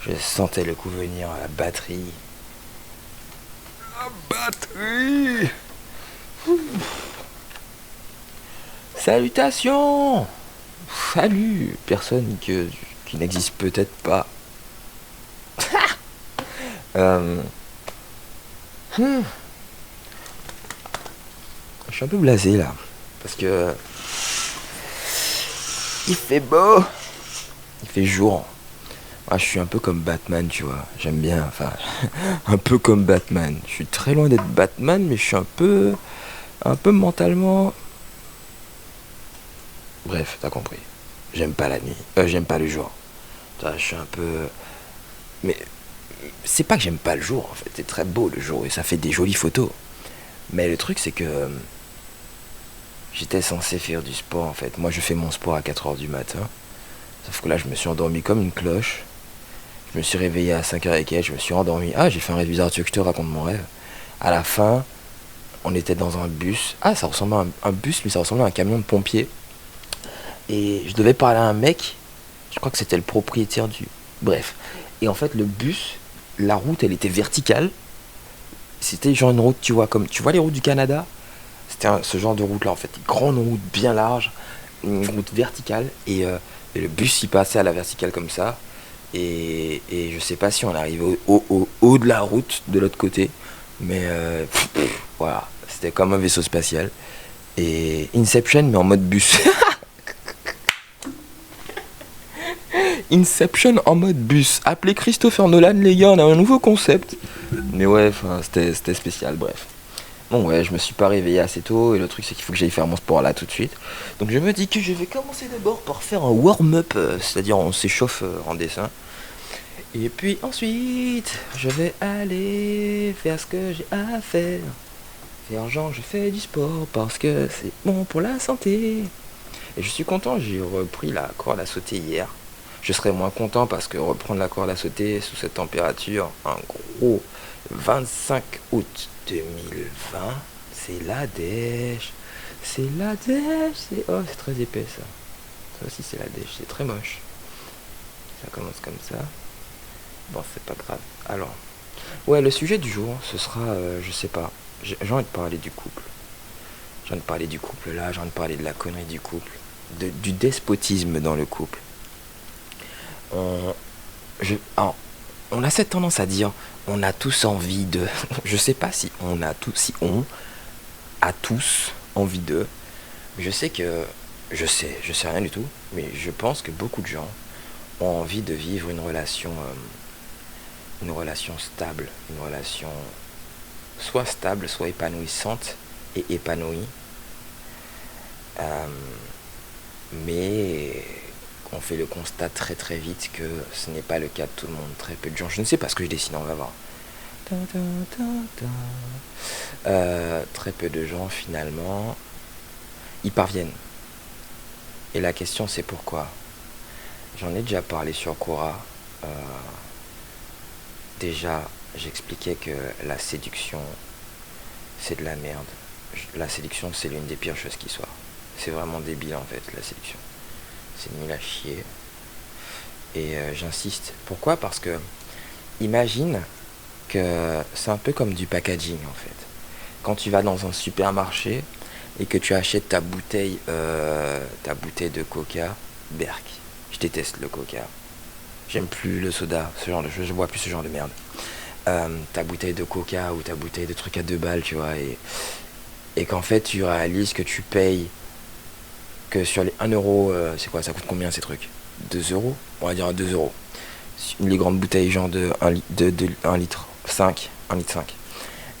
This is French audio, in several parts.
Je sentais le coup venir à la batterie. La batterie. Salutations. Salut, personne qui n'existe peut-être pas. Euh, hmm, Je suis un peu blasé là. Parce que il fait beau. Il fait jour. Ah, je suis un peu comme Batman, tu vois. J'aime bien, enfin, un peu comme Batman. Je suis très loin d'être Batman, mais je suis un peu mentalement. Bref, t'as compris. J'aime pas la nuit. J'aime pas le jour. Tu vois, je suis un peu. Mais c'est pas que j'aime pas le jour, en fait. C'est très beau le jour et ça fait des jolies photos. Mais le truc, c'est que j'étais censé faire du sport, en fait. Moi, je fais mon sport à 4 heures du matin. Sauf que là, je me suis endormi comme une cloche. Je me suis réveillé à 5h et quelques, je me suis endormi. Ah, j'ai fait un rêve bizarre, tu veux que je te raconte mon rêve? À la fin, on était dans un bus. Ah, ça ressemblait à un bus, mais ça ressemblait à un camion de pompiers. Et je devais parler à un mec. Je crois que c'était le propriétaire du. Bref. Et en fait, le bus, la route, elle était verticale. C'était genre une route, tu vois, comme. Tu vois les routes du Canada? C'était ce genre de route-là, en fait. Une grande route bien large. Une route verticale. Et le bus, il passait à la verticale comme ça. Et je sais pas si on arrivait au haut de la route de l'autre côté. Mais voilà, c'était comme un vaisseau spatial. Et Inception, mais en mode bus. Inception en mode bus. Appelez Christopher Nolan, les gars, on a un nouveau concept. Mais ouais, enfin, c'était spécial, bref. Bon, ouais, je me suis pas réveillé assez tôt. Et le truc, c'est qu'il faut que j'aille faire mon sport là tout de suite. Donc je me dis que je vais commencer d'abord par faire un warm-up. C'est-à-dire, on s'échauffe en dessin. Et puis ensuite, je vais aller faire ce que j'ai à faire. Faire genre, je fais du sport parce que c'est bon pour la santé. Et je suis content, j'ai repris la corde à sauter hier. Je serais moins content parce que reprendre la corde à sauter sous cette température, un gros 25 août 2020, c'est la dèche. C'est la dèche. Oh, c'est très épais ça. Ça aussi, c'est la dèche. C'est très moche. Ça commence comme ça. Bon, c'est pas grave. Alors, ouais, le sujet du jour, ce sera, je sais pas, j'ai envie de parler du couple. J'ai envie de parler du couple là, j'ai envie de parler de la connerie du couple, du despotisme dans le couple. On, alors, on a cette tendance à dire, on a tous envie de, je sais pas si si on a tous envie de, mais je sais rien du tout, mais je pense que beaucoup de gens ont envie de vivre une relation stable, une relation soit stable, soit épanouissante et épanouie. Euh, mais on fait le constat très très vite que ce n'est pas le cas de tout le monde. Très peu de gens, je ne sais pas ce que je dessine, on va voir. Très peu de gens finalement y parviennent. Et la question c'est pourquoi. J'en ai déjà parlé sur Quora. Euh, Déjà, j'expliquais que la séduction, c'est de la merde. La séduction, c'est l'une des pires choses qui soit. C'est vraiment débile en fait, la séduction. C'est nul à chier. Et j'insiste. Pourquoi? Parce que, imagine que c'est un peu comme du packaging en fait. Quand tu vas dans un supermarché et que tu achètes ta bouteille de coca, berk. Je déteste le coca. J'aime plus le soda, ce genre de choses, je bois plus ce genre de merde. Ta bouteille de coca ou ta bouteille de trucs à 2 balles, tu vois, et qu'en fait tu réalises que tu payes que sur les 1 euro, c'est quoi, ça coûte combien ces trucs? 2 euros? On va dire à 2 euros. Les grandes bouteilles genre de 1 litre 5, 1 litre 5.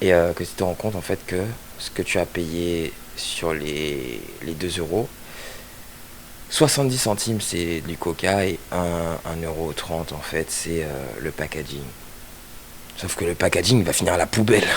Et que tu te rends compte en fait que ce que tu as payé sur les 2 euros, 70 centimes c'est du coca et 1,30 € en fait c'est le packaging. Sauf que le packaging va finir à la poubelle.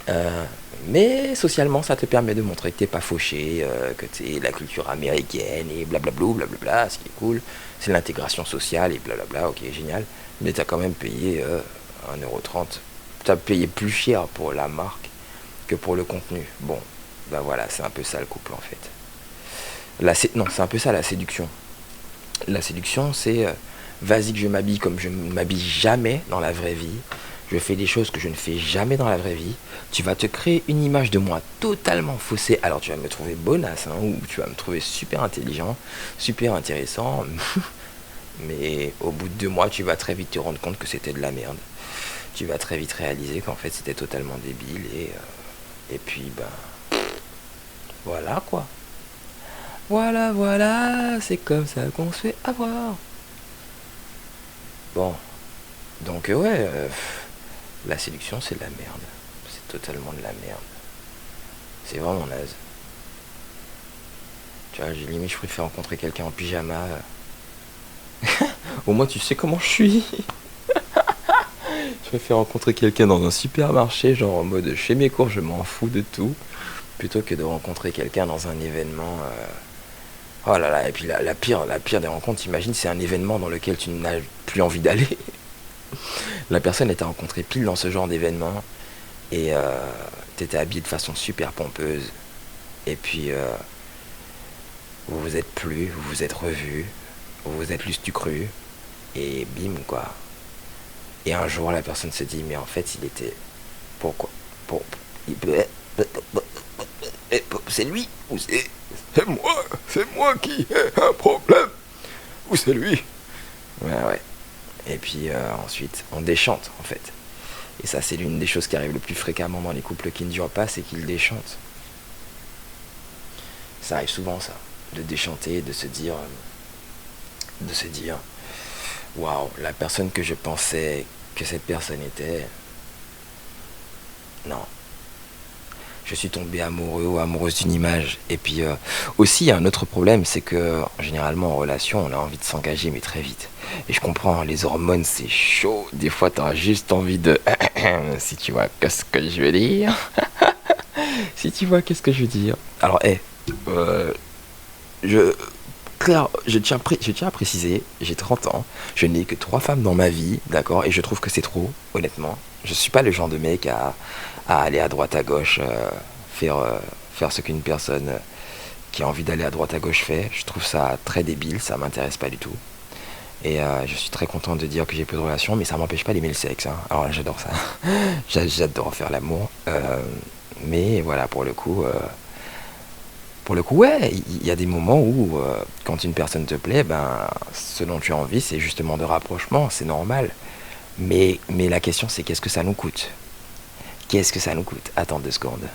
Euh, mais socialement, ça te permet de montrer que t'es pas fauché, que t'es la culture américaine et blablabla, blablabla, ce qui est cool. C'est l'intégration sociale et blablabla, ok, génial. Mais t'as quand même payé 1,30 €. T'as payé plus cher pour la marque que pour le contenu. Bon, bah voilà, c'est un peu ça le couple en fait. Non, c'est un peu ça la séduction. La séduction, c'est Vas-y que je m'habille comme je ne m'habille jamais dans la vraie vie. Je fais des choses que je ne fais jamais dans la vraie vie. Tu vas te créer une image de moi totalement faussée. Alors tu vas me trouver bonasse, hein, ou tu vas me trouver super intelligent, super intéressant. Mais au bout de 2 mois, tu vas très vite te rendre compte que c'était de la merde. Tu vas très vite réaliser qu'en fait c'était totalement débile. Et puis, ben, voilà quoi. Voilà, voilà, c'est comme ça qu'on se fait avoir. Bon, donc ouais, la séduction c'est de la merde. C'est totalement de la merde. C'est vraiment naze. Tu vois, j'ai limite, je préfère rencontrer quelqu'un en pyjama. Au moins tu sais comment je suis. Je préfère rencontrer quelqu'un dans un supermarché, genre en mode je fais mes cours, je m'en fous de tout, plutôt que de rencontrer quelqu'un dans un événement. Oh là là, et puis la pire des rencontres, t'imagines, c'est un événement dans lequel tu n'as plus envie d'aller. La personne était rencontrée pile dans ce genre d'événement, et t'étais habillé de façon super pompeuse, et puis vous vous êtes plus, vous vous êtes revus, vous vous êtes lustu cru, et bim quoi. Et un jour la personne se dit, mais en fait il était... Pourquoi pour, il- C'est lui ou c'est moi qui ai un problème ou c'est lui. Ouais. Et puis ensuite on déchante en fait. Et ça c'est l'une des choses qui arrive le plus fréquemment dans les couples qui ne durent pas, c'est qu'ils déchantent. Ça arrive souvent ça, de déchanter, de se dire waouh, la personne que je pensais que cette personne était, non. Je suis tombé amoureux ou amoureuse d'une image. Et puis aussi, il y a un autre problème, c'est que généralement en relation, on a envie de s'engager, mais très vite. Et je comprends, hein, les hormones, c'est chaud. Des fois, tu as juste envie de... si tu vois qu'est-ce que je veux dire. Si tu vois qu'est-ce que je veux dire. Alors, je... Claire, je tiens à préciser, j'ai 30 ans, je n'ai que 3 femmes dans ma vie, d'accord, et je trouve que c'est trop, honnêtement. Je suis pas le genre de mec à aller à droite à gauche, faire ce qu'une personne qui a envie d'aller à droite à gauche fait. Je trouve ça très débile, ça m'intéresse pas du tout. Et je suis très content de dire que j'ai peu de relations, mais ça m'empêche pas d'aimer le sexe, hein. Alors là, j'adore ça. J'adore faire l'amour. Mais voilà, pour le coup, ouais, il y a des moments où, quand une personne te plaît, ben, ce dont tu as envie, c'est justement de rapprochement, c'est normal. Mais la question, c'est qu'est-ce que ça nous coûte? Qu'est-ce que ça nous coûte? Attends 2 secondes.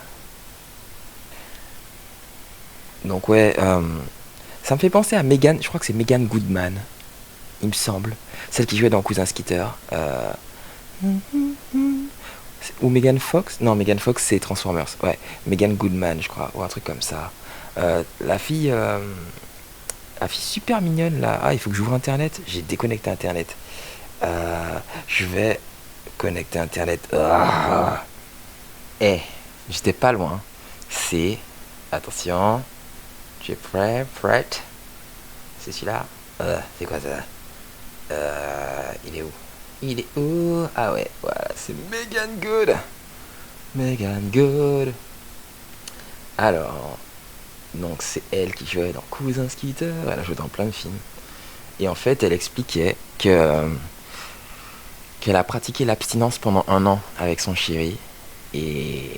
Donc, ouais, ça me fait penser à Megan, je crois que c'est Megan Goodman, il me semble. Celle qui jouait dans Cousin Skitter. Ou Megan Fox? Non, Megan Fox, c'est Transformers. Ouais, Megan Goodman, je crois, ou un truc comme ça. La fille super mignonne là. Ah, il faut que j'ouvre Internet. J'ai déconnecté Internet. Je vais connecter Internet. Ah. J'étais pas loin. C'est. Attention. Tu es prêt? C'est celui-là. C'est quoi ça? Il est où? Ah ouais, voilà, c'est Megan Good. Megan Good. Alors, donc c'est elle qui jouait dans Cousin Skitter. Elle a joué dans plein de films. Et en fait, elle expliquait qu'elle a pratiqué l'abstinence pendant 1 an avec son chéri. Et,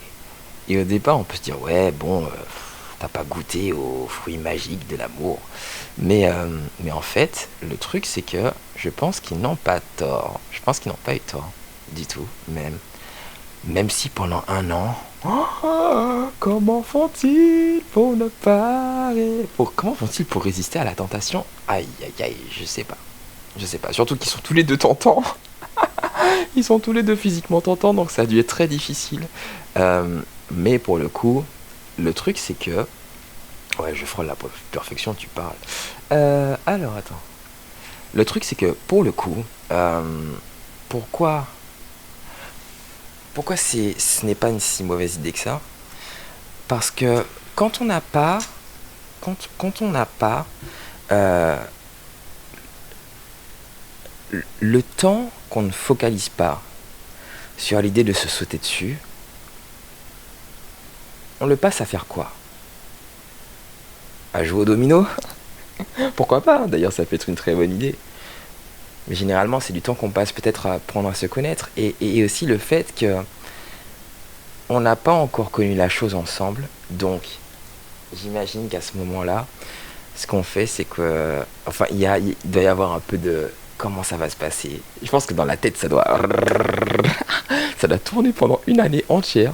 et au départ, on peut se dire, ouais, bon, t'as pas goûté aux fruits magiques de l'amour. Mais en fait, le truc, c'est que je pense qu'ils n'ont pas tort. Je pense qu'ils n'ont pas eu tort, du tout, même. Même si pendant 1 an... comment font-ils pour ne pas... Comment font-ils pour résister à la tentation? Aïe, aïe, aïe, je sais pas. Je sais pas. Surtout qu'ils sont tous les deux tentants. Ils sont tous les deux physiquement tentants, donc ça a dû être très difficile. Mais pour le coup, le truc, c'est que... Ouais, je frôle la perfection, tu parles. Alors, attends. Le truc, c'est que pour le coup, pourquoi ce n'est pas une si mauvaise idée que ça? Parce que quand on n'a pas, quand on n'a pas le temps qu'on ne focalise pas sur l'idée de se sauter dessus, on le passe à faire quoi? À jouer au domino? Pourquoi pas? D'ailleurs, ça peut être une très bonne idée. Mais généralement, c'est du temps qu'on passe peut-être à apprendre à se connaître. Et aussi le fait que on n'a pas encore connu la chose ensemble. Donc, j'imagine qu'à ce moment-là, ce qu'on fait, c'est que... Enfin, il doit y avoir un peu de... Comment ça va se passer? Je pense que dans la tête, ça doit... Ça doit tourner pendant une année entière.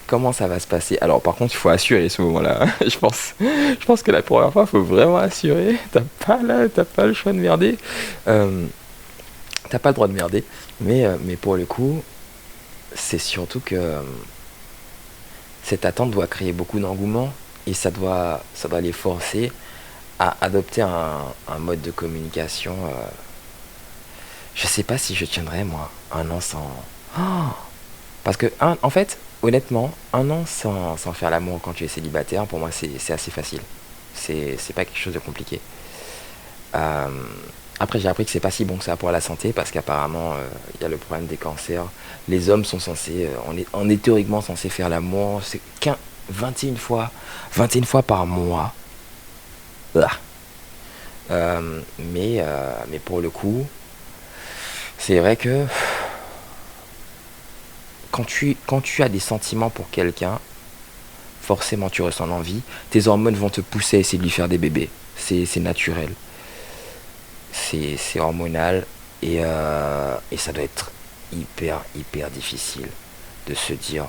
Comment ça va se passer? Alors, par contre, il faut assurer ce moment-là. Je pense que la première fois, il faut vraiment assurer. T'as pas le choix de merder. Euh, T'as pas le droit de merder. Mais pour le coup, c'est surtout que cette attente doit créer beaucoup d'engouement et ça doit les forcer à adopter un mode de communication. Je sais pas si je tiendrais, moi, un an sans. Oh. Parce que, en fait, honnêtement, un an sans faire l'amour quand tu es célibataire, pour moi, c'est assez facile. C'est pas quelque chose de compliqué. Euh, Après, j'ai appris que c'est pas si bon que ça pour la santé, parce qu'apparemment, il y a le problème des cancers. Les hommes sont censés, on est théoriquement censé faire l'amour, c'est 21 fois, 21 fois par mois. Ah. Mais pour le coup, c'est vrai que quand tu as des sentiments pour quelqu'un, forcément tu ressens l'envie, tes hormones vont te pousser à essayer de lui faire des bébés. C'est naturel, c'est hormonal et ça doit être hyper, hyper difficile de se dire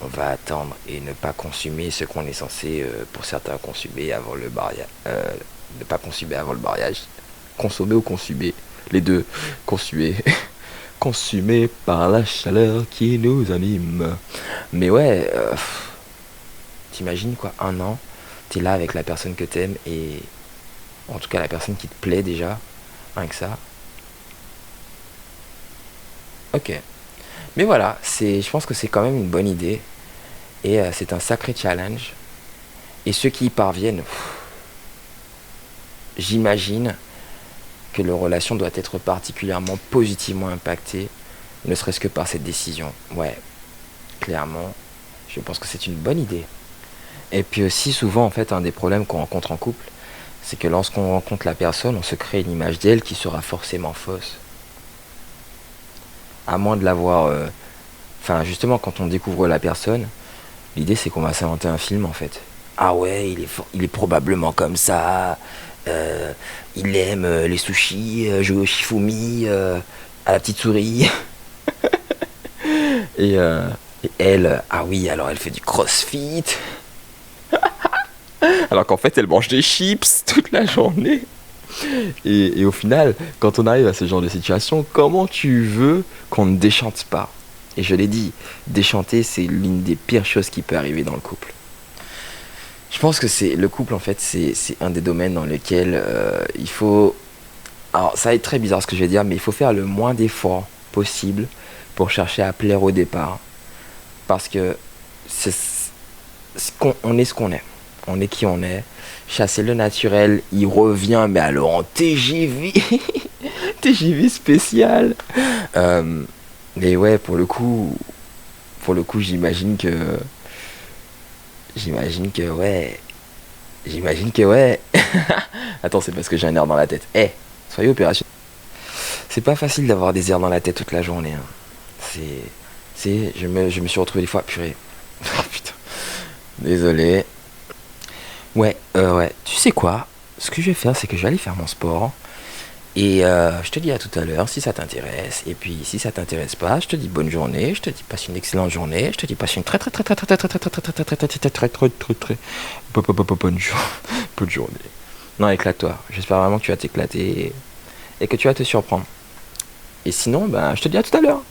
on va attendre et ne pas consommer ce qu'on est censé, pour certains, consommer avant le mariage. Ne pas consommer avant le mariage. Consommer ou consumer, les deux. Consommer. Consumé par la chaleur qui nous anime. Mais ouais, t'imagines quoi, un an, t'es là avec la personne que t'aimes et en tout cas la personne qui te plaît déjà, rien que ça. Ok. Mais voilà, je pense que c'est quand même une bonne idée et c'est un sacré challenge. Et ceux qui y parviennent, j'imagine que leur relation doit être particulièrement positivement impactée, ne serait-ce que par cette décision. Ouais, clairement, je pense que c'est une bonne idée. Et puis aussi, souvent, en fait, un des problèmes qu'on rencontre en couple, c'est que lorsqu'on rencontre la personne, on se crée une image d'elle qui sera forcément fausse. À moins de l'avoir... Enfin, justement, quand on découvre la personne, l'idée, c'est qu'on va s'inventer un film, en fait. Ah ouais, il est probablement comme ça. euh, il aime les sushis, jouer au Shifumi, à la petite souris. Et, euh, et elle, ah oui, alors elle fait du crossfit. Alors qu'en fait, elle mange des chips toute la journée. Et au final, quand on arrive à ce genre de situation, comment tu veux qu'on ne déchante pas? Et je l'ai dit, déchanter, c'est l'une des pires choses qui peut arriver dans le couple. Je pense que c'est le couple, en fait, c'est un des domaines dans lesquels il faut... Alors, ça va être très bizarre ce que je vais dire, mais il faut faire le moins d'efforts possible pour chercher à plaire au départ. Parce que c'est on est ce qu'on est. On est qui on est. Chasser le naturel, il revient, mais alors en TGV. TGV spécial. Euh, mais ouais, pour le coup, ouais. J'imagine que ouais. Attends, c'est parce que j'ai un air dans la tête. Eh, soyez opérationnel. C'est pas facile d'avoir des airs dans la tête toute la journée, hein. Je me suis retrouvé des fois, purée. Oh putain, désolé. Ouais, ouais. Tu sais quoi? Ce que je vais faire, c'est que je vais aller faire mon sport. Et je te dis à tout à l'heure si ça t'intéresse. Et puis si ça t'intéresse pas, je te dis bonne journée. Je te dis passe une excellente journée. Je te dis passe une très très très très très très très très très très très très très très très très très bonne journée. Non, éclate-toi. J'espère vraiment que tu vas t'éclater et que tu vas te surprendre. Et sinon, ben, je te dis à tout à l'heure.